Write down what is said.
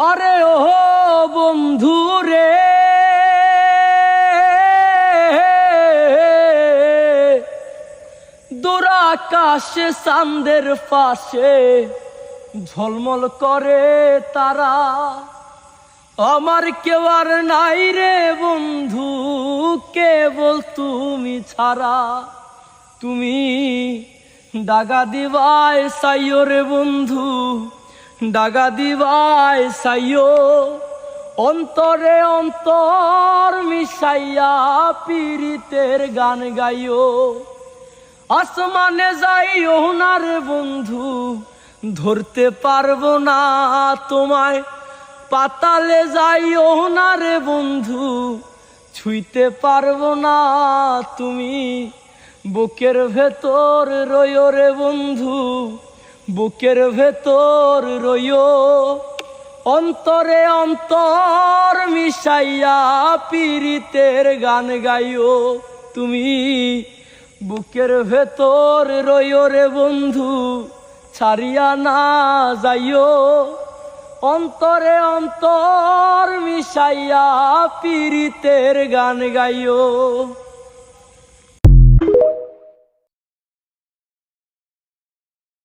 আরে ও বন্ধু রে, দূর আকাশে চাঁদের পাশে ঝলমল করে তারা। আমার কেউ আর নাই রে বন্ধু, কেবল তুমি ছাড়া। তুমি দাগা দিবায় সাইও রে বন্ধু, দাগা দিবায় সাইও। অন্তরে অন্তর মিশাইয়া পীড়িতের গান গাইও। আসমানে যাইও না রে বন্ধু, ধরতে পারবো না তোমায়। পাতালে যাইও না রে বন্ধু, ছুঁইতে পারবো না তুমি। বুকের ভেতর রইও রে বন্ধু, বুকের ভেতর রইও। অন্তরে অন্তর মিশাইয়া পীড়িতের গান গাইও। তুমি বুকের ভেতর রইও রে বন্ধু, ছাড়িয়া না যাইও। অন্তরে অন্তর মিশাইয়া পীড়িতের গান গাইও।